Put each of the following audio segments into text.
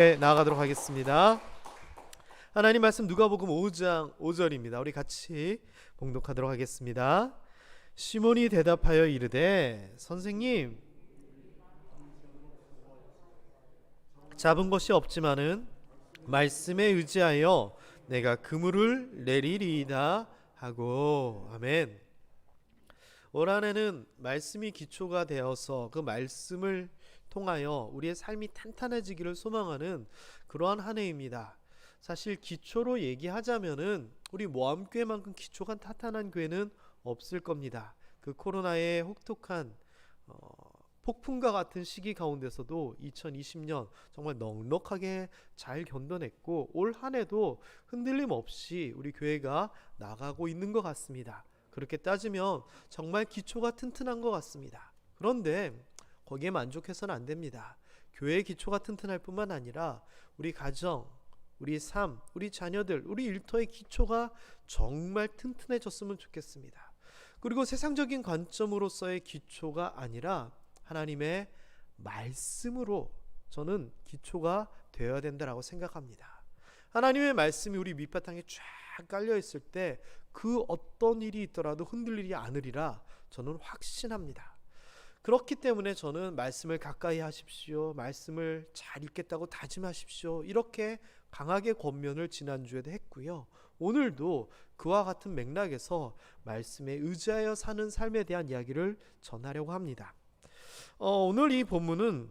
나아가도록 하겠습니다. 하나님 말씀 누가복음 5장 5절입니다. 우리 같이 봉독하도록 하겠습니다. 시몬이 대답하여 이르되 선생님, 잡은 것이 없지만은 말씀에 의지하여 내가 그물을 내리리이다 하고. 아멘. 올 한해는 말씀이 기초가 되어서 그 말씀을 통하여 우리의 삶이 탄탄해지기를 소망하는 그러한 한 해입니다. 사실 기초로 얘기하자면은 우리 모함교회만큼 기초가 탄탄한 교회는 없을 겁니다. 그 코로나의 혹독한 폭풍과 같은 시기 가운데서도 2020년 정말 넉넉하게 잘 견뎌냈고 올 한 해도 흔들림 없이 우리 교회가 나가고 있는 것 같습니다. 그렇게 따지면 정말 기초가 튼튼한 것 같습니다. 그런데 거기에 만족해서는 안 됩니다. 교회의 기초가 튼튼할 뿐만 아니라 우리 가정, 우리 삶, 우리 자녀들, 우리 일터의 기초가 정말 튼튼해졌으면 좋겠습니다. 그리고 세상적인 관점으로서의 기초가 아니라 하나님의 말씀으로 저는 기초가 되어야 된다라고 생각합니다. 하나님의 말씀이 우리 밑바탕에 쫙 깔려 있을 때 그 어떤 일이 있더라도 흔들리지 않으리라 저는 확신합니다. 그렇기 때문에 저는 말씀을 가까이 하십시오, 말씀을 잘 읽겠다고 다짐하십시오, 이렇게 강하게 권면을 지난주에도 했고요. 오늘도 그와 같은 맥락에서 말씀에 의지하여 사는 삶에 대한 이야기를 전하려고 합니다. 오늘 이 본문은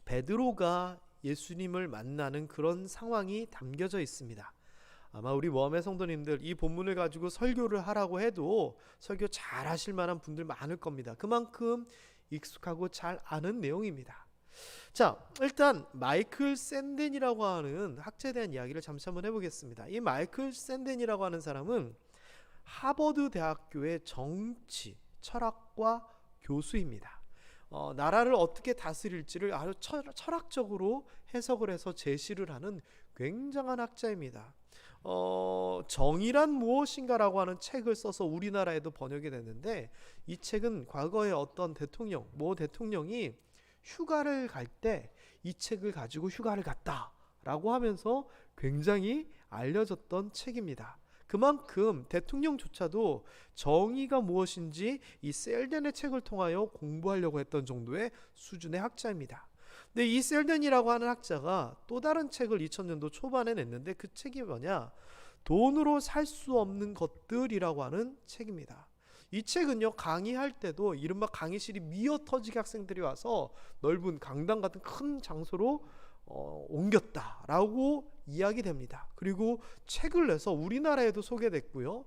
베드로가 예수님을 만나는 그런 상황이 담겨져 있습니다. 아마 우리 모함의 성도님들 이 본문을 가지고 설교를 하라고 해도 설교 잘 하실 만한 분들 많을 겁니다. 그만큼 익숙하고 잘 아는 내용입니다. 자, 일단 마이클 샌덴이라고 하는 학자에 대한 이야기를 잠시 한번 해보겠습니다. 이 마이클 샌덴이라고 하는 사람은 하버드 대학교의 정치, 철학과 교수입니다. 나라를 어떻게 다스릴지를 아주 철학적으로 해석을 해서 제시를 하는 굉장한 학자입니다. 정의란 무엇인가라고 하는 책을 써서 우리나라에도 번역이 됐는데, 이 책은 과거에 어떤 모 대통령이 휴가를 갈 때 이 책을 가지고 휴가를 갔다 라고 하면서 굉장히 알려졌던 책입니다. 그만큼 대통령조차도 정의가 무엇인지 이 셀덴의 책을 통하여 공부하려고 했던 정도의 수준의 학자입니다. 근데 이 셀덴이라고 하는 학자가 또 다른 책을 2000년도 초반에 냈는데 그 책이 뭐냐? 돈으로 살 수 없는 것들이라고 하는 책입니다. 이 책은요, 강의할 때도 이른바 강의실이 미어 터지게 학생들이 와서 넓은 강당 같은 큰 장소로 옮겼다라고 이야기됩니다. 그리고 책을 내서 우리나라에도 소개됐고요.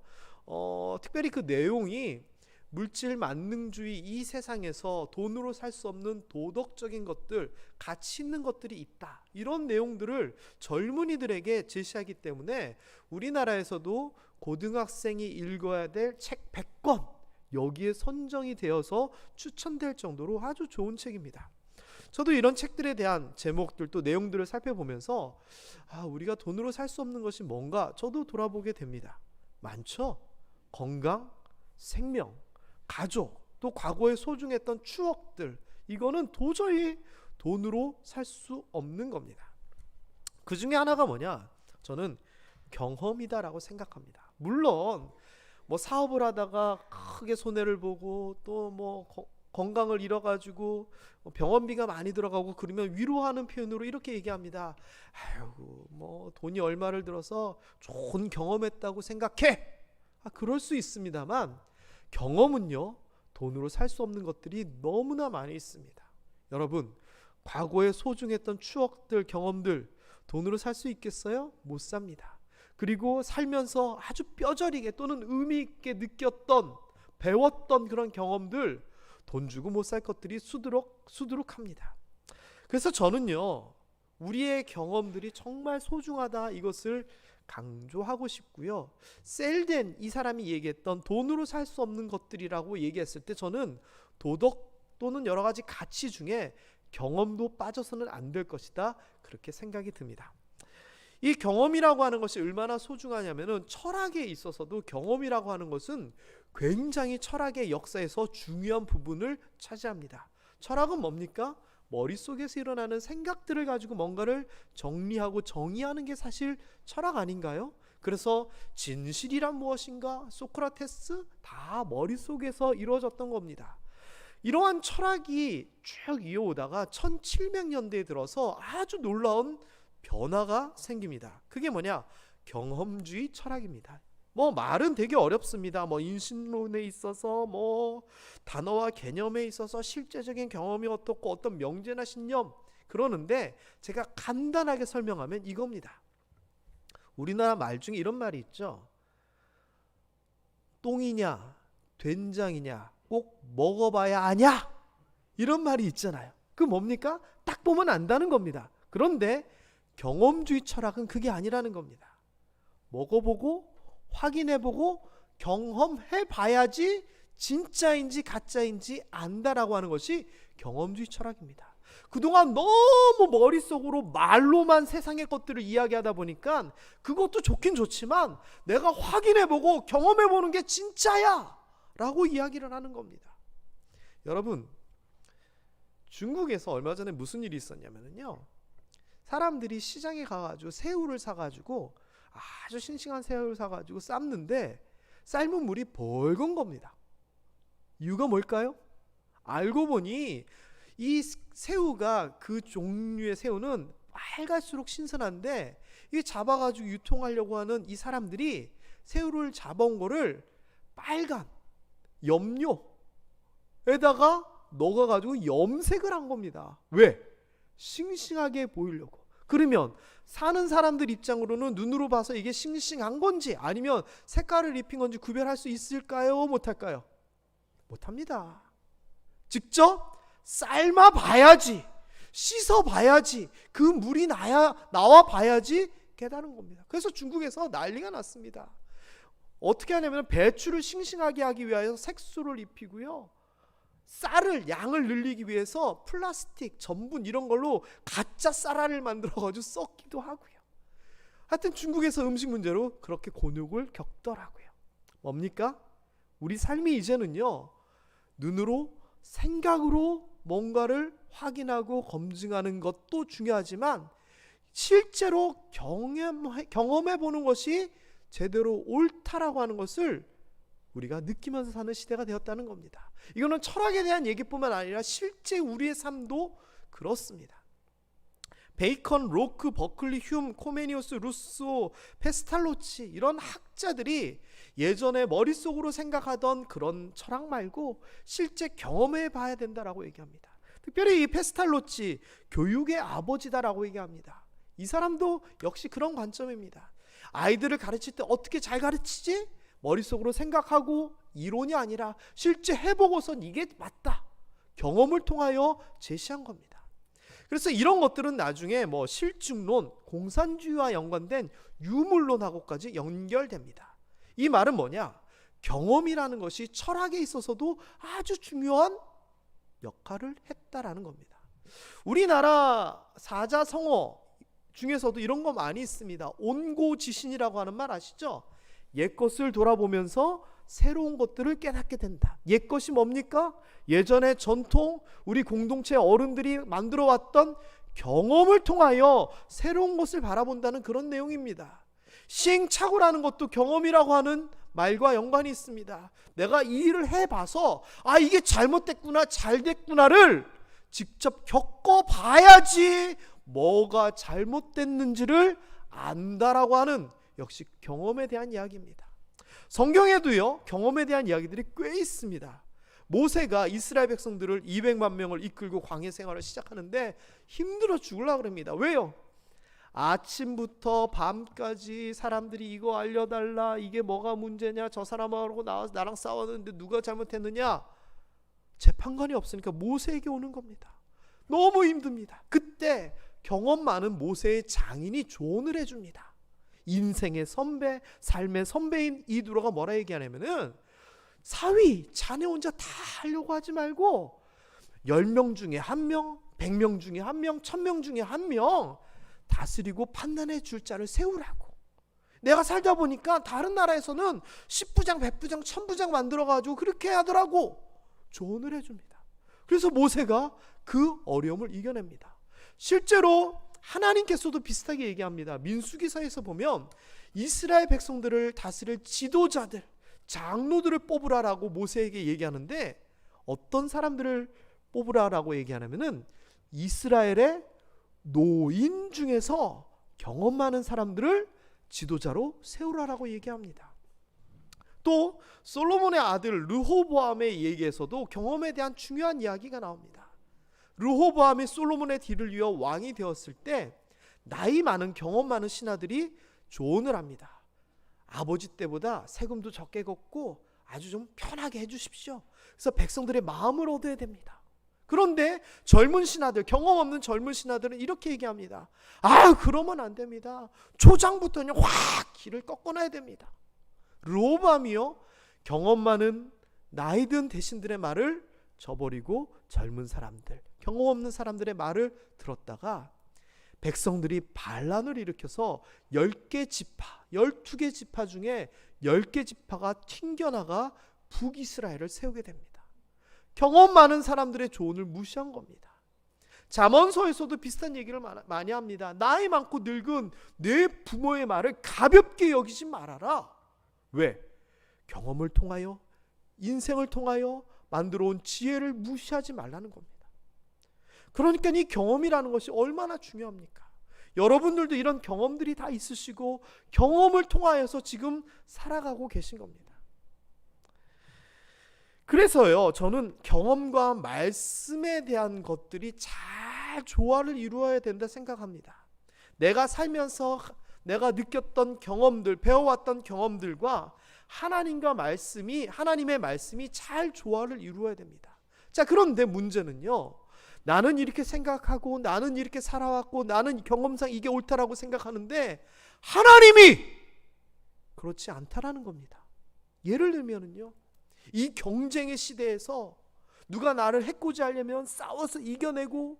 특별히 그 내용이 물질 만능주의 이 세상에서 돈으로 살 수 없는 도덕적인 것들, 가치 있는 것들이 있다, 이런 내용들을 젊은이들에게 제시하기 때문에 우리나라에서도 고등학생이 읽어야 될 책 100권 여기에 선정이 되어서 추천될 정도로 아주 좋은 책입니다. 저도 이런 책들에 대한 제목들 또 내용들을 살펴보면서 우리가 돈으로 살 수 없는 것이 뭔가 저도 돌아보게 됩니다. 많죠? 건강, 생명, 가족, 또 과거에 소중했던 추억들, 이거는 도저히 돈으로 살 수 없는 겁니다. 그 중에 하나가 뭐냐? 저는 경험이다라고 생각합니다. 물론 뭐 사업을 하다가 크게 손해를 보고 또 뭐 건강을 잃어가지고 병원비가 많이 들어가고 그러면 위로하는 표현으로 이렇게 얘기합니다. 아이고, 뭐 돈이 얼마를 들어서 좋은 경험했다고 생각해. 그럴 수 있습니다만 경험은요, 돈으로 살 수 없는 것들이 너무나 많이 있습니다. 여러분, 과거에 소중했던 추억들, 경험들 돈으로 살 수 있겠어요? 못 삽니다. 그리고 살면서 아주 뼈저리게 또는 의미 있게 느꼈던, 배웠던 그런 경험들 돈 주고 못 살 것들이 수두룩합니다. 그래서 저는요, 우리의 경험들이 정말 소중하다, 이것을 강조하고 싶고요. 셀덴 이 사람이 얘기했던 돈으로 살 수 없는 것들이라고 얘기했을 때 저는 도덕 또는 여러 가지 가치 중에 경험도 빠져서는 안 될 것이다, 그렇게 생각이 듭니다. 이 경험이라고 하는 것이 얼마나 소중하냐면은 철학에 있어서도 경험이라고 하는 것은 굉장히 철학의 역사에서 중요한 부분을 차지합니다. 철학은 뭡니까? 머릿속에서 일어나는 생각들을 가지고 뭔가를 정리하고 정의하는 게 사실 철학 아닌가요? 그래서 진실이란 무엇인가? 소크라테스 다 머릿속에서 이루어졌던 겁니다. 이러한 철학이 쭉 이어오다가 1700년대에 들어서 아주 놀라운 변화가 생깁니다. 그게 뭐냐? 경험주의 철학입니다. 말은 되게 어렵습니다. 인신론에 있어서 단어와 개념에 있어서 실제적인 경험이 어떻고 어떤 명제나 신념, 그러는데 제가 간단하게 설명하면 이겁니다. 우리나라 말 중에 이런 말이 있죠. 똥이냐 된장이냐 꼭 먹어봐야 아냐, 이런 말이 있잖아요. 그 뭡니까? 딱 보면 안다는 겁니다. 그런데 경험주의 철학은 그게 아니라는 겁니다. 먹어보고 확인해보고 경험해봐야지 진짜인지 가짜인지 안다라고 하는 것이 경험주의 철학입니다. 그동안 너무 머릿속으로 말로만 세상의 것들을 이야기하다 보니까 그것도 좋긴 좋지만 내가 확인해보고 경험해보는 게 진짜야 라고 이야기를 하는 겁니다. 여러분, 중국에서 얼마 전에 무슨 일이 있었냐면요, 사람들이 시장에 가가지고 새우를 사가지고 아주 싱싱한 새우를 사가지고 삶는데 삶은 물이 벌건 겁니다. 이유가 뭘까요? 알고 보니 이 새우가, 그 종류의 새우는 빨갈수록 신선한데 이게 잡아가지고 유통하려고 하는 이 사람들이 새우를 잡아온 거를 빨간 염료에다가 넣어가지고 염색을 한 겁니다. 왜? 싱싱하게 보이려고. 그러면 사는 사람들 입장으로는 눈으로 봐서 이게 싱싱한 건지 아니면 색깔을 입힌 건지 구별할 수 있을까요? 못할까요? 못합니다. 직접 삶아 봐야지, 씻어 봐야지, 그 물이 나와 봐야지 깨달은 겁니다. 그래서 중국에서 난리가 났습니다. 어떻게 하냐면 배추를 싱싱하게 하기 위하여 색소를 입히고요, 쌀을 양을 늘리기 위해서 플라스틱, 전분 이런 걸로 가짜 쌀알을 만들어가지고 썩기도 하고요. 하여튼 중국에서 음식 문제로 그렇게 곤욕을 겪더라고요. 뭡니까? 우리 삶이 이제는요, 눈으로 생각으로 뭔가를 확인하고 검증하는 것도 중요하지만 실제로 경험해보는 것이 제대로 옳다라고 하는 것을 우리가 느끼면서 사는 시대가 되었다는 겁니다. 이거는 철학에 대한 얘기뿐만 아니라 실제 우리의 삶도 그렇습니다. 베이컨, 로크, 버클리, 휴움, 코메니우스, 루소, 페스탈로치 이런 학자들이 예전에 머릿속으로 생각하던 그런 철학 말고 실제 경험해 봐야 된다라고 얘기합니다. 특별히 이 페스탈로치, 교육의 아버지다라고 얘기합니다. 이 사람도 역시 그런 관점입니다. 아이들을 가르칠 때 어떻게 잘 가르치지? 머릿속으로 생각하고 이론이 아니라 실제 해보고선 이게 맞다, 경험을 통하여 제시한 겁니다. 그래서 이런 것들은 나중에 실증론, 공산주의와 연관된 유물론하고까지 연결됩니다. 이 말은 뭐냐? 경험이라는 것이 철학에 있어서도 아주 중요한 역할을 했다라는 겁니다. 우리나라 사자성어 중에서도 이런 거 많이 있습니다. 온고지신이라고 하는 말 아시죠? 옛것을 돌아보면서 새로운 것들을 깨닫게 된다. 옛것이 뭡니까? 예전의 전통, 우리 공동체 어른들이 만들어 왔던 경험을 통하여 새로운 것을 바라본다는 그런 내용입니다. 시행착오라는 것도 경험이라고 하는 말과 연관이 있습니다. 내가 이 일을 해봐서 이게 잘못됐구나 잘됐구나를 직접 겪어봐야지 뭐가 잘못됐는지를 안다라고 하는, 역시 경험에 대한 이야기입니다. 성경에도요, 경험에 대한 이야기들이 꽤 있습니다. 모세가 이스라엘 백성들을 200만 명을 이끌고 광야 생활을 시작하는데 힘들어 죽으려고 합니다. 왜요? 아침부터 밤까지 사람들이 이거 알려달라, 이게 뭐가 문제냐, 저 사람하고 나랑 싸웠는데 누가 잘못했느냐, 재판관이 없으니까 모세에게 오는 겁니다. 너무 힘듭니다. 그때 경험 많은 모세의 장인이 조언을 해줍니다. 인생의 선배, 삶의 선배인 이두로가 뭐라 얘기하냐면은, 사위, 자네 혼자 다 하려고 하지 말고 10명 중에 1명, 100명 중에 1명, 1000명 중에 1명 다스리고 판단해 줄 자를 세우라고. 내가 살다 보니까 다른 나라에서는 10부장, 100부장, 1000부장 만들어가지고 그렇게 하더라고. 조언을 해줍니다. 그래서 모세가 그 어려움을 이겨냅니다. 실제로 하나님께서도 비슷하게 얘기합니다. 민수기서에서 보면 이스라엘 백성들을 다스릴 지도자들, 장로들을 뽑으라라고 모세에게 얘기하는데 어떤 사람들을 뽑으라라고 얘기하냐면은 이스라엘의 노인 중에서 경험 많은 사람들을 지도자로 세우라라고 얘기합니다. 또 솔로몬의 아들 르호보암의 얘기에서도 경험에 대한 중요한 이야기가 나옵니다. 르호보암이 솔로몬의 뒤를 이어 왕이 되었을 때 나이 많은 경험 많은 신하들이 조언을 합니다. 아버지 때보다 세금도 적게 걷고 아주 좀 편하게 해주십시오. 그래서 백성들의 마음을 얻어야 됩니다. 그런데 젊은 신하들, 경험 없는 젊은 신하들은 이렇게 얘기합니다. 그러면 안 됩니다. 초장부터는 확 길을 꺾어놔야 됩니다. 르호보암이요, 경험 많은 나이 든 대신들의 말을 저버리고 젊은 사람들, 경험 없는 사람들의 말을 들었다가 백성들이 반란을 일으켜서 10개 지파, 12개 지파 중에 10개 지파가 튕겨나가 북이스라엘을 세우게 됩니다. 경험 많은 사람들의 조언을 무시한 겁니다. 잠언서에서도 비슷한 얘기를 많이 합니다. 나이 많고 늙은 내 부모의 말을 가볍게 여기지 말아라. 왜? 경험을 통하여, 인생을 통하여 만들어 온 지혜를 무시하지 말라는 겁니다. 그러니까 이 경험이라는 것이 얼마나 중요합니까? 여러분들도 이런 경험들이 다 있으시고 경험을 통하여서 지금 살아가고 계신 겁니다. 그래서요, 저는 경험과 말씀에 대한 것들이 잘 조화를 이루어야 된다 생각합니다. 내가 살면서 내가 느꼈던 경험들, 배워왔던 경험들과 하나님의 말씀이 잘 조화를 이루어야 됩니다. 자, 그런데 문제는요, 나는 이렇게 생각하고 나는 이렇게 살아왔고 나는 경험상 이게 옳다라고 생각하는데 하나님이 그렇지 않다라는 겁니다. 예를 들면은요, 이 경쟁의 시대에서 누가 나를 해코지 하려면 싸워서 이겨내고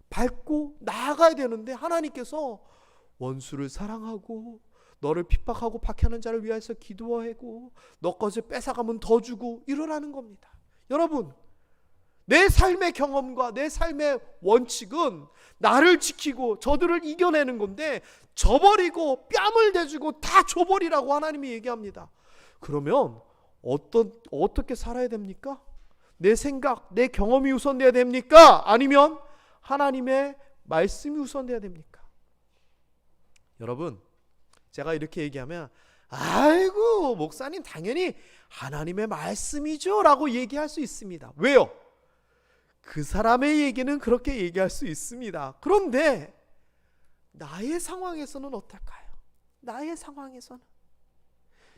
밟고 나아가야 되는데 하나님께서 원수를 사랑하고 너를 핍박하고 박해하는 자를 위해서 기도하고 너 것을 뺏어가면 더 주고 이러라는 겁니다. 여러분, 내 삶의 경험과 내 삶의 원칙은 나를 지키고 저들을 이겨내는 건데 져버리고 뺨을 대주고 다 줘버리라고 하나님이 얘기합니다. 그러면 어떻게 살아야 됩니까? 내 생각, 내 경험이 우선돼야 됩니까? 아니면 하나님의 말씀이 우선돼야 됩니까? 여러분, 제가 이렇게 얘기하면 아이고 목사님 당연히 하나님의 말씀이죠 라고 얘기할 수 있습니다. 왜요? 그 사람의 얘기는 그렇게 얘기할 수 있습니다. 그런데 나의 상황에서는 어떨까요? 나의 상황에서는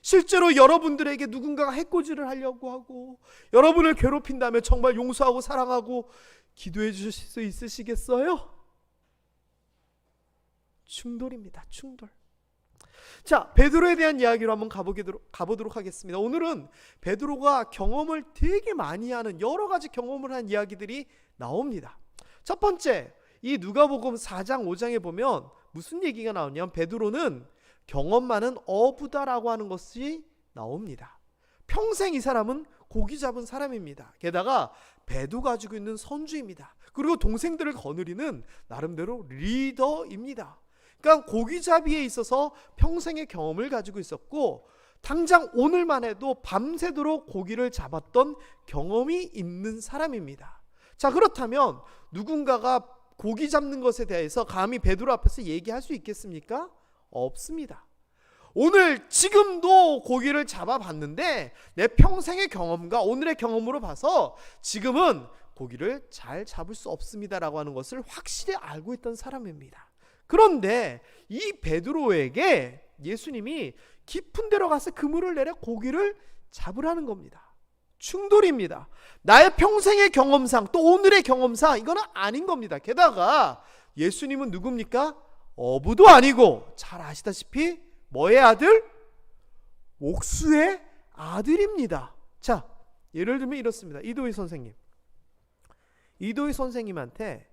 실제로 여러분들에게 누군가가 해코지를 하려고 하고 여러분을 괴롭힌다면 정말 용서하고 사랑하고 기도해 주실 수 있으시겠어요? 충돌입니다. 충돌. 자, 베드로에 대한 이야기로 한번 가보도록 하겠습니다. 오늘은 베드로가 경험을 되게 많이 하는 여러 가지 경험을 한 이야기들이 나옵니다. 첫 번째, 이 누가복음 4장 5장에 보면 무슨 얘기가 나오냐면 베드로는 경험 많은 어부다라고 하는 것이 나옵니다. 평생 이 사람은 고기 잡은 사람입니다. 게다가 배도 가지고 있는 선주입니다. 그리고 동생들을 거느리는 나름대로 리더입니다. 그러니까 고기잡이에 있어서 평생의 경험을 가지고 있었고 당장 오늘만 해도 밤새도록 고기를 잡았던 경험이 있는 사람입니다. 자, 그렇다면 누군가가 고기 잡는 것에 대해서 감히 베드로 앞에서 얘기할 수 있겠습니까? 없습니다. 오늘 지금도 고기를 잡아봤는데 내 평생의 경험과 오늘의 경험으로 봐서 지금은 고기를 잘 잡을 수 없습니다라고 하는 것을 확실히 알고 있던 사람입니다. 그런데 이 베드로에게 예수님이 깊은 데로 가서 그물을 내려 고기를 잡으라는 겁니다. 충돌입니다. 나의 평생의 경험상 또 오늘의 경험상 이거는 아닌 겁니다. 게다가 예수님은 누굽니까? 어부도 아니고 잘 아시다시피 뭐의 아들? 옥수의 아들입니다. 자, 예를 들면 이렇습니다. 이도희 선생님한테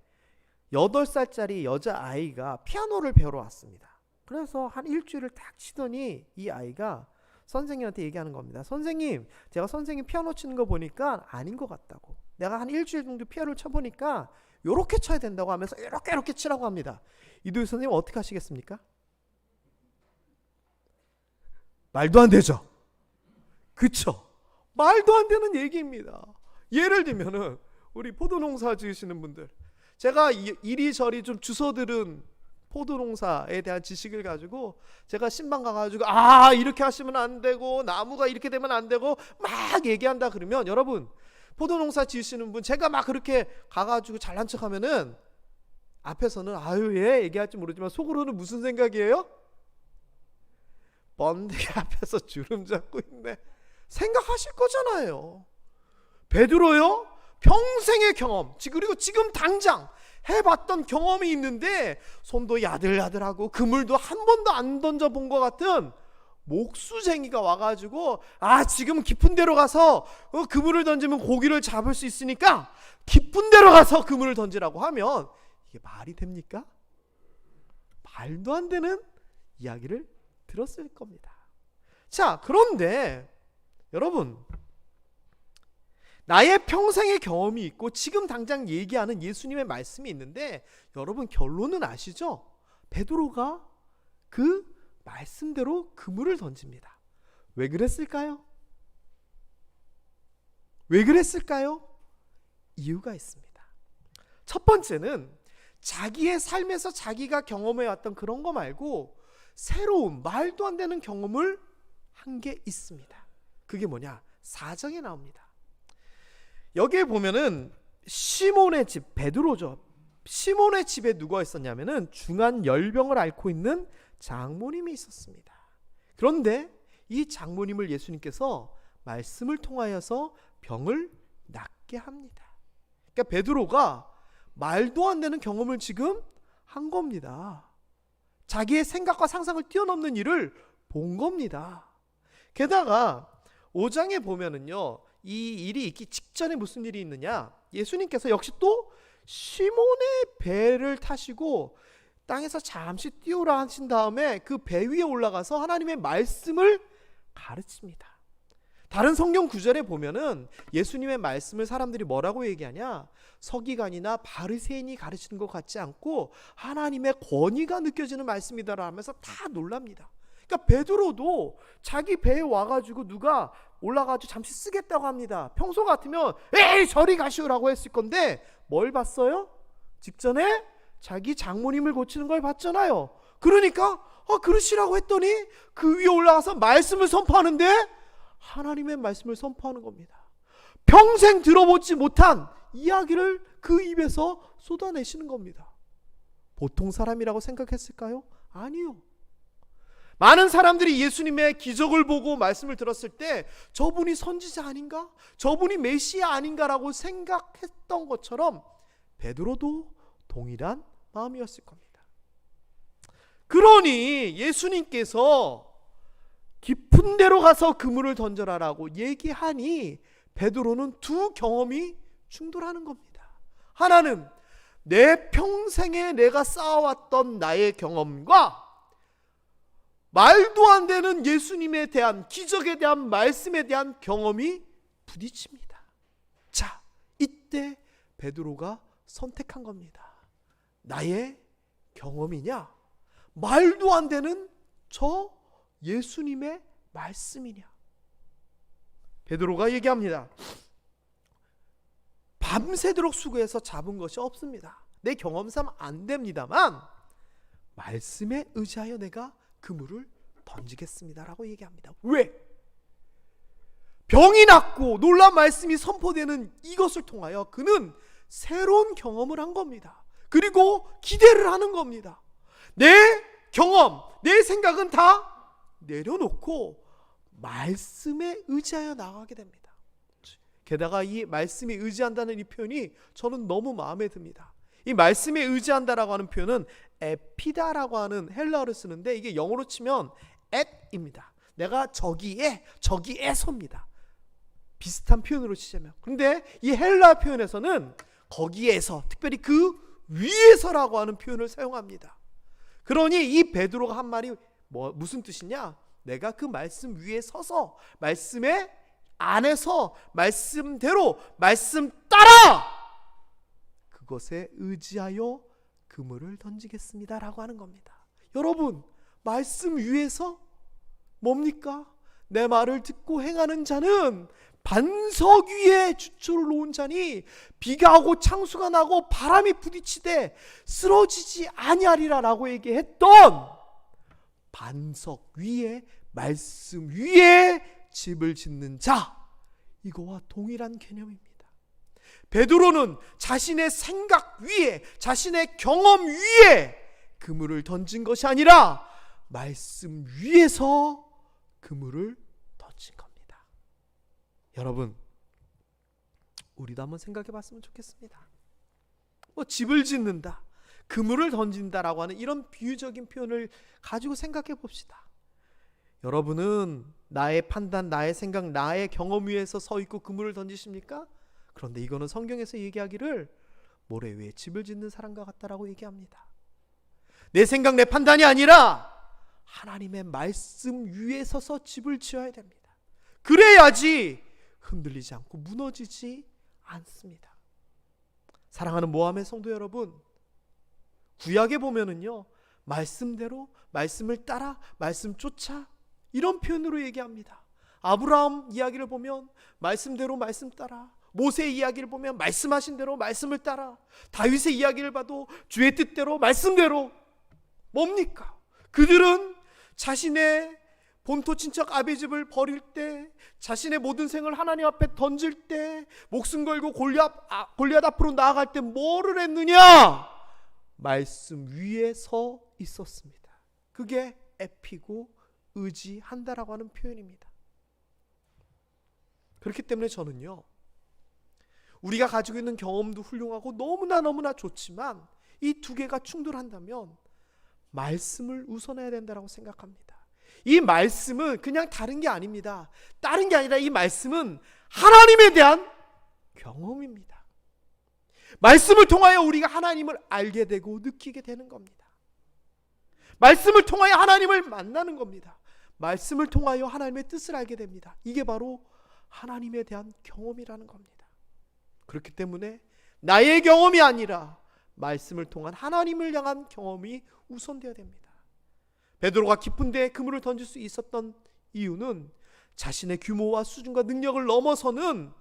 8살짜리 여자아이가 피아노를 배우러 왔습니다. 그래서 한 일주일을 딱 치더니 이 아이가 선생님한테 얘기하는 겁니다. 선생님, 제가 선생님 피아노 치는 거 보니까 아닌 것 같다고. 내가 한 일주일 정도 피아노를 쳐보니까 요렇게 쳐야 된다고 하면서 이렇게 치라고 합니다. 이도희 선생님 어떻게 하시겠습니까? 말도 안 되죠. 그쵸? 말도 안 되는 얘기입니다. 예를 들면은 우리 포도농사 지으시는 분들, 제가 이리저리 좀 주워들은 포도농사에 대한 지식을 가지고 제가 신방 가가지고 이렇게 하시면 안 되고 나무가 이렇게 되면 안 되고 막 얘기한다 그러면, 여러분 포도농사 지으시는 분 제가 막 그렇게 가가지고 잘난 척하면은 앞에서는 얘 얘기할지 모르지만 속으로는 무슨 생각이에요? 번데기 앞에서 주름 잡고 있네 생각하실 거잖아요. 베드로요, 평생의 경험, 그리고 지금 당장 해봤던 경험이 있는데 손도 야들야들하고 그물도 한 번도 안 던져본 것 같은 목수쟁이가 와가지고 지금 깊은 데로 가서 그물을 던지면 고기를 잡을 수 있으니까 깊은 데로 가서 그물을 던지라고 하면 이게 말이 됩니까? 말도 안 되는 이야기를 들었을 겁니다. 자, 그런데 여러분, 나의 평생의 경험이 있고 지금 당장 얘기하는 예수님의 말씀이 있는데, 여러분 결론은 아시죠? 베드로가 그 말씀대로 그물을 던집니다. 왜 그랬을까요? 왜 그랬을까요? 이유가 있습니다. 첫 번째는 자기의 삶에서 자기가 경험해왔던 그런 거 말고 새로운 말도 안 되는 경험을 한 게 있습니다. 그게 뭐냐? 4장에 나옵니다. 여기에 보면은 시몬의 집, 베드로죠. 시몬의 집에 누가 있었냐면은 중한 열병을 앓고 있는 장모님이 있었습니다. 그런데 이 장모님을 예수님께서 말씀을 통하여서 병을 낫게 합니다. 그러니까 베드로가 말도 안 되는 경험을 지금 한 겁니다. 자기의 생각과 상상을 뛰어넘는 일을 본 겁니다. 게다가 5장에 보면은요, 이 일이 있기 직전에 무슨 일이 있느냐, 예수님께서 역시 또 시몬의 배를 타시고 땅에서 잠시 띄우라 하신 다음에 그 배 위에 올라가서 하나님의 말씀을 가르칩니다. 다른 성경 구절에 보면은 예수님의 말씀을 사람들이 뭐라고 얘기하냐, 서기관이나 바리새인이 가르치는 것 같지 않고 하나님의 권위가 느껴지는 말씀이다라 하면서 다 놀랍니다. 그러니까 베드로도 자기 배에 와가지고 누가 올라가지고 잠시 쓰겠다고 합니다. 평소 같으면 에이 저리 가시오라고 했을 건데 뭘 봤어요? 직전에 자기 장모님을 고치는 걸 봤잖아요. 그러니까 그러시라고 했더니 그 위에 올라가서 말씀을 선포하는데 하나님의 말씀을 선포하는 겁니다. 평생 들어보지 못한 이야기를 그 입에서 쏟아내시는 겁니다. 보통 사람이라고 생각했을까요? 아니요. 많은 사람들이 예수님의 기적을 보고 말씀을 들었을 때 저분이 선지자 아닌가? 저분이 메시아 아닌가라고 생각했던 것처럼 베드로도 동일한 마음이었을 겁니다. 그러니 예수님께서 깊은 데로 가서 그물을 던져라라고 얘기하니 베드로는 두 경험이 충돌하는 겁니다. 하나는 내 평생에 내가 쌓아왔던 나의 경험과 말도 안 되는 예수님에 대한 기적에 대한 말씀에 대한 경험이 부딪힙니다. 자, 이때 베드로가 선택한 겁니다. 나의 경험이냐, 말도 안 되는 저 예수님의 말씀이냐. 베드로가 얘기합니다. 밤새도록 수고해서 잡은 것이 없습니다. 내 경험상 안 됩니다만 말씀에 의지하여 내가 그물을 던지겠습니다라고 얘기합니다. 왜? 병이 낫고 놀라운 말씀이 선포되는 이것을 통하여 그는 새로운 경험을 한 겁니다. 그리고 기대를 하는 겁니다. 내 경험, 내 생각은 다 내려놓고 말씀에 의지하여 나가게 됩니다. 게다가 이 말씀에 의지한다는 이 표현이 저는 너무 마음에 듭니다. 이 말씀에 의지한다라고 하는 표현은 에피다라고 하는 헬라어를 쓰는데 이게 영어로 치면 at입니다. 내가 저기에서입니다. 비슷한 표현으로 치자면. 그런데 이 헬라 표현에서는 거기에서, 특별히 그 위에서라고 하는 표현을 사용합니다. 그러니 이 베드로가 한 말이 무슨 뜻이냐? 내가 그 말씀 위에 서서 말씀에 안에서 말씀대로 말씀 따라 그것에 의지하여 그물을 던지겠습니다라고 하는 겁니다. 여러분, 말씀 위에서 뭡니까? 내 말을 듣고 행하는 자는 반석 위에 주초를 놓은 자니 비가 오고 창수가 나고 바람이 부딪히되 쓰러지지 아니하리라라고 얘기했던 반석 위에 말씀 위에 집을 짓는 자, 이거와 동일한 개념입니다. 베드로는 자신의 생각 위에, 자신의 경험 위에 그물을 던진 것이 아니라 말씀 위에서 그물을 던진 겁니다. 여러분, 우리도 한번 생각해 봤으면 좋겠습니다. 집을 짓는다, 그물을 던진다라고 하는 이런 비유적인 표현을 가지고 생각해 봅시다. 여러분은 나의 판단, 나의 생각, 나의 경험 위에서 서 있고 그물을 던지십니까? 그런데 이거는 성경에서 얘기하기를 모래 위에 집을 짓는 사람과 같다라고 얘기합니다. 내 생각, 내 판단이 아니라 하나님의 말씀 위에 서서 집을 지어야 됩니다. 그래야지 흔들리지 않고 무너지지 않습니다. 사랑하는 모함의 성도 여러분, 구약에 보면은요, 말씀대로, 말씀을 따라, 말씀 쫓아, 이런 표현으로 얘기합니다. 아브라함 이야기를 보면 말씀대로 말씀 따라, 모세의 이야기를 보면 말씀하신 대로 말씀을 따라, 다윗의 이야기를 봐도 주의 뜻대로 말씀대로. 뭡니까? 그들은 자신의 본토 친척 아비집을 버릴 때, 자신의 모든 생을 하나님 앞에 던질 때, 목숨 걸고 골리앗 앞으로 나아갈 때 뭐를 했느냐? 말씀 위에 서 있었습니다. 그게 에피고 의지한다라고 하는 표현입니다. 그렇기 때문에 저는요, 우리가 가지고 있는 경험도 훌륭하고 너무나 좋지만 이 두 개가 충돌한다면 말씀을 우선해야 된다고 생각합니다. 이 말씀은 그냥 다른 게 아닙니다. 다른 게 아니라 이 말씀은 하나님에 대한 경험입니다. 말씀을 통하여 우리가 하나님을 알게 되고 느끼게 되는 겁니다. 말씀을 통하여 하나님을 만나는 겁니다. 말씀을 통하여 하나님의 뜻을 알게 됩니다. 이게 바로 하나님에 대한 경험이라는 겁니다. 그렇기 때문에 나의 경험이 아니라 말씀을 통한 하나님을 향한 경험이 우선되어야 됩니다. 베드로가 깊은 데에 그물을 던질 수 있었던 이유는 자신의 규모와 수준과 능력을 넘어서는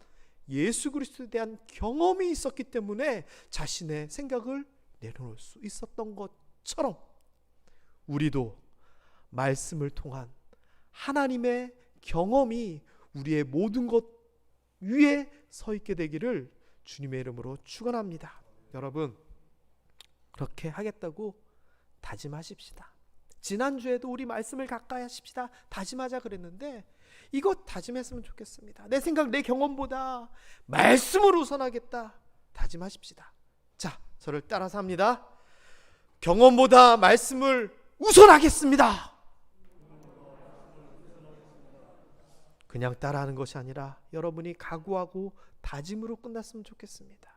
예수 그리스도에 대한 경험이 있었기 때문에 자신의 생각을 내려놓을 수 있었던 것처럼 우리도 말씀을 통한 하나님의 경험이 우리의 모든 것 위에 서 있게 되기를 주님의 이름으로 축원합니다. 여러분, 그렇게 하겠다고 다짐하십시다. 지난주에도 우리 말씀을 가까이 하십시다 다짐하자 그랬는데 이거 다짐했으면 좋겠습니다. 내 생각, 내 경험보다 말씀을 우선하겠다 다짐하십시다. 자, 저를 따라서 합니다. 경험보다 말씀을 우선하겠습니다. 그냥 따라하는 것이 아니라 여러분이 각오하고 다짐으로 끝났으면 좋겠습니다.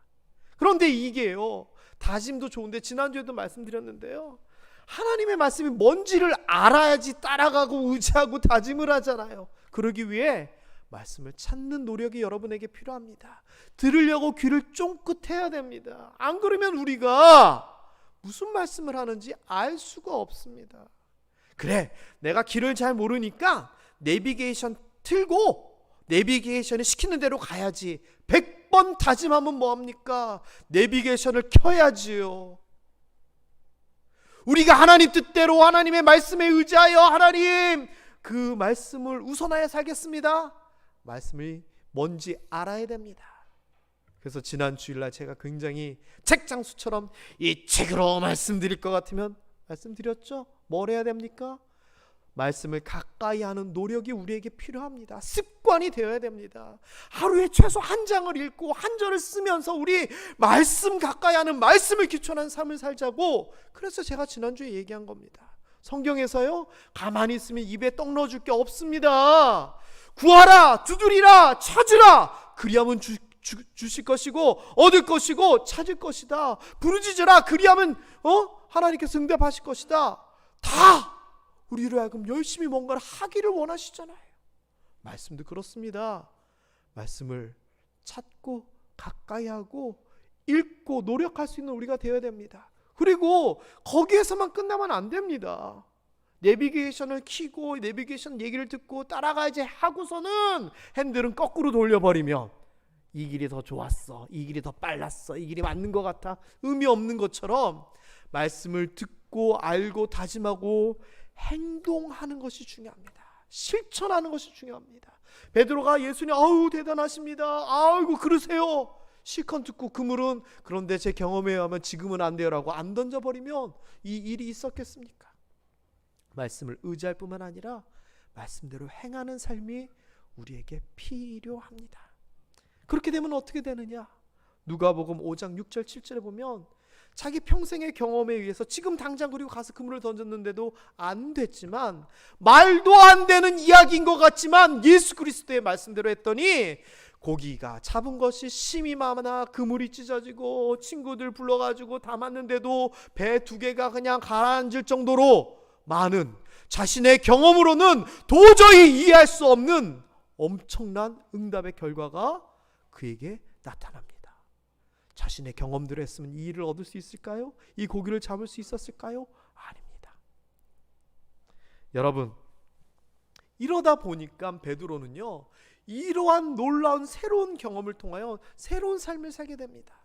그런데 이게요, 다짐도 좋은데 지난주에도 말씀드렸는데요, 하나님의 말씀이 뭔지를 알아야지 따라가고 의지하고 다짐을 하잖아요. 그러기 위해 말씀을 찾는 노력이 여러분에게 필요합니다. 들으려고 귀를 쫑긋해야 됩니다. 안 그러면 우리가 무슨 말씀을 하는지 알 수가 없습니다. 그래, 내가 길을 잘 모르니까 내비게이션 틀고 내비게이션이 시키는 대로 가야지. 100번 다짐하면 뭐합니까? 내비게이션을 켜야지요. 우리가 하나님 뜻대로 하나님의 말씀에 의지하여 하나님 그 말씀을 우선하여 살겠습니다. 말씀이 뭔지 알아야 됩니다. 그래서 지난 주일날 제가 굉장히 책장수처럼 이 책으로 말씀드릴 것 같으면 말씀드렸죠. 뭘 해야 됩니까? 말씀을 가까이 하는 노력이 우리에게 필요합니다. 습관이 되어야 됩니다. 하루에 최소 한 장을 읽고 한 절을 쓰면서 우리 말씀 가까이 하는 말씀을 기초한 삶을 살자고. 그래서 제가 지난주에 얘기한 겁니다. 성경에서요, 가만히 있으면 입에 떡 넣어줄 게 없습니다. 구하라, 두드리라, 찾으라, 그리하면 주실 것이고 얻을 것이고 찾을 것이다. 부르짖으라, 그리하면 하나님께서 응답하실 것이다. 다 우리로 하여금 열심히 뭔가를 하기를 원하시잖아요. 말씀도 그렇습니다. 말씀을 찾고 가까이 하고 읽고 노력할 수 있는 우리가 되어야 됩니다. 그리고 거기에서만 끝나면 안 됩니다. 내비게이션을 켜고 내비게이션 얘기를 듣고 따라가야지 하고서는 핸들은 거꾸로 돌려버리면 이 길이 더 좋았어, 이 길이 더 빨랐어, 이 길이 맞는 것 같아, 의미 없는 것처럼 말씀을 듣고 알고 다짐하고 행동하는 것이 중요합니다. 실천하는 것이 중요합니다. 베드로가 예수님 아우 대단하십니다, 아이고 그러세요, 실컷 듣고 그물은 그런데 제 경험에 의하면 지금은 안 돼요라고 안 던져버리면 이 일이 있었겠습니까? 말씀을 의지할 뿐만 아니라 말씀대로 행하는 삶이 우리에게 필요합니다. 그렇게 되면 어떻게 되느냐? 누가복음 5장 6절 7절에 보면 자기 평생의 경험에 의해서 지금 당장 그리고 가서 그물을 던졌는데도 안 됐지만, 말도 안 되는 이야기인 것 같지만 예수 그리스도의 말씀대로 했더니 고기가 잡은 것이 심이 많아 그물이 찢어지고 친구들 불러가지고 담았는데도 배 2개가 그냥 가라앉을 정도로 많은, 자신의 경험으로는 도저히 이해할 수 없는 엄청난 응답의 결과가 그에게 나타납니다. 자신의 경험대로 했으면 이 일을 얻을 수 있을까요? 이 고기를 잡을 수 있었을까요? 아닙니다. 여러분, 이러다 보니까 베드로는요, 이러한 놀라운 새로운 경험을 통하여 새로운 삶을 살게 됩니다.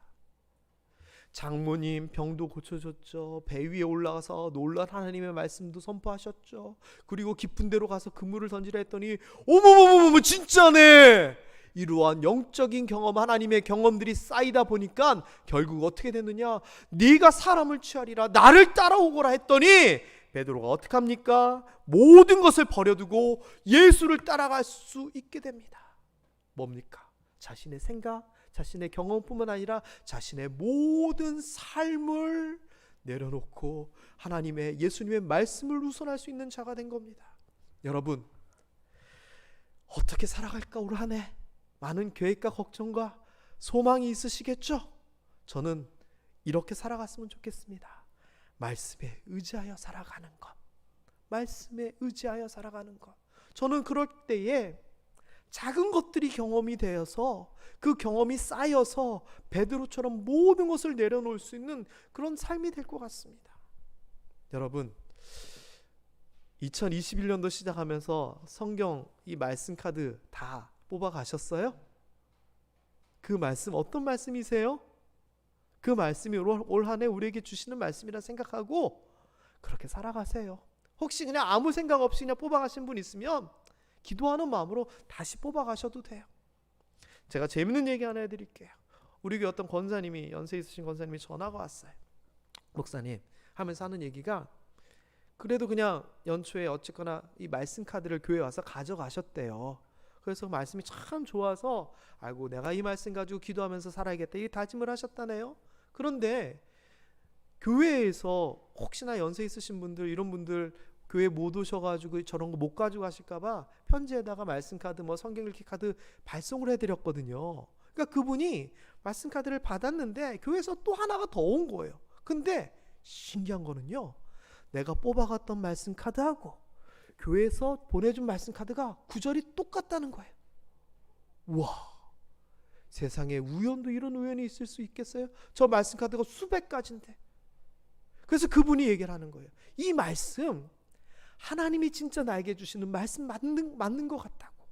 장모님 병도 고쳐줬죠. 배 위에 올라가서 놀란 하나님의 말씀도 선포하셨죠. 그리고 깊은 데로 가서 그물을 던지라 했더니 어머머머머 진짜네. 이러한 영적인 경험, 하나님의 경험들이 쌓이다 보니까 결국 어떻게 됐느냐? 네가 사람을 취하리라, 나를 따라오거라 했더니 베드로가 어떻게 합니까? 모든 것을 버려두고 예수를 따라갈 수 있게 됩니다. 뭡니까? 자신의 생각, 자신의 경험뿐만 아니라 자신의 모든 삶을 내려놓고 하나님의, 예수님의 말씀을 우선할 수 있는 자가 된 겁니다. 여러분, 어떻게 살아갈까? 올 한 해 많은 계획과 걱정과 소망이 있으시겠죠? 저는 이렇게 살아갔으면 좋겠습니다. 말씀에 의지하여 살아가는 것, 말씀에 의지하여 살아가는 것. 저는 그럴 때에 작은 것들이 경험이 되어서 그 경험이 쌓여서 베드로처럼 모든 것을 내려놓을 수 있는 그런 삶이 될 것 같습니다. 여러분, 2021년도 시작하면서 성경 이 말씀 카드 다 뽑아 가셨어요? 그 말씀 어떤 말씀이세요? 그 말씀이 올 한 해 우리에게 주시는 말씀이라 생각하고 그렇게 살아가세요. 혹시 그냥 아무 생각 없이 그냥 뽑아 가신 분 있으면 기도하는 마음으로 다시 뽑아 가셔도 돼요. 제가 재밌는 얘기 하나 해드릴게요. 우리 교회 어떤 권사님이, 연세 있으신 권사님이 전화가 왔어요. 목사님 하면서 하는 얘기가, 그래도 그냥 연초에 어쨌거나 이 말씀 카드를 교회에 와서 가져가셨대요. 그래서 말씀이 참 좋아서 아이고 내가 이 말씀 가지고 기도하면서 살아야겠다 이 다짐을 하셨다네요. 그런데 교회에서 혹시나 연세 있으신 분들, 이런 분들 교회 못 오셔가지고 저런 거 못 가지고 가실까봐 편지에다가 말씀 카드, 뭐 성경 읽기 카드 발송을 해드렸거든요. 그러니까 그분이 말씀 카드를 받았는데 교회에서 또 하나가 더 온 거예요. 근데 신기한 거는요, 내가 뽑아갔던 말씀 카드하고 교회에서 보내준 말씀 카드가 구절이 똑같다는 거예요. 와, 세상에 우연도 이런 우연이 있을 수 있겠어요? 저 말씀 카드가 수백 가지인데. 그래서 그분이 얘기를 하는 거예요. 이 말씀 하나님이 진짜 나에게 주시는 말씀 맞는 것 같다고,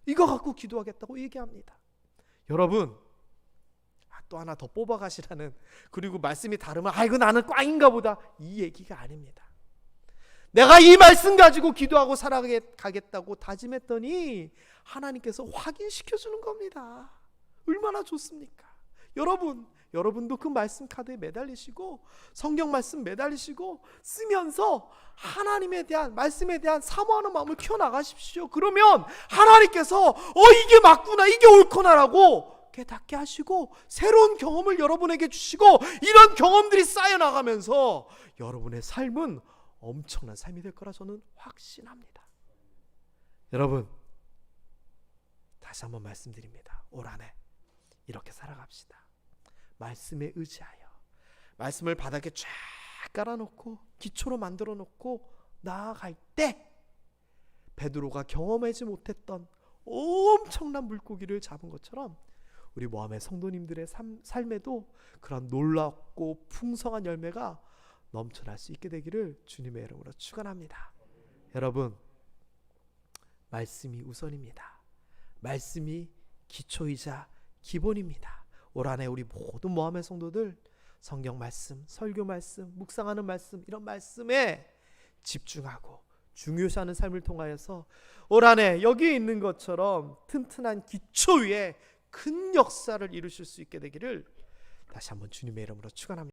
이거 갖고 기도하겠다고 얘기합니다. 여러분, 또 하나 더 뽑아가시라는, 그리고 말씀이 다르면 아이고 나는 꽝인가 보다, 이 얘기가 아닙니다. 내가 이 말씀 가지고 기도하고 살아가겠다고 다짐했더니 하나님께서 확인시켜주는 겁니다. 얼마나 좋습니까? 여러분도 그 말씀 카드에 매달리시고 성경 말씀 매달리시고 쓰면서 하나님에 대한, 말씀에 대한 사모하는 마음을 키워나가십시오. 그러면 하나님께서 이게 맞구나, 이게 옳구나라고 깨닫게 하시고 새로운 경험을 여러분에게 주시고, 이런 경험들이 쌓여나가면서 여러분의 삶은 엄청난 삶이 될 거라 저는 확신합니다. 여러분, 다시 한번 말씀드립니다. 올 한 해 이렇게 살아갑시다. 말씀에 의지하여 말씀을 바닥에 쫙 깔아놓고 기초로 만들어 놓고 나아갈 때 베드로가 경험하지 못했던 엄청난 물고기를 잡은 것처럼 우리 모함의 성도님들의 삶에도 그런 놀랍고 풍성한 열매가 넘쳐날 수 있게 되기를 주님의 이름으로 축원합니다. 여러분, 말씀이 우선입니다. 말씀이 기초이자 기본입니다. 올 한해 우리 모든 모함의 성도들 성경 말씀, 설교 말씀, 묵상하는 말씀, 이런 말씀에 집중하고 중요시하는 삶을 통하여서 올 한해 여기에 있는 것처럼 튼튼한 기초 위에 큰 역사를 이루실 수 있게 되기를 다시 한번 주님의 이름으로 축원합니다.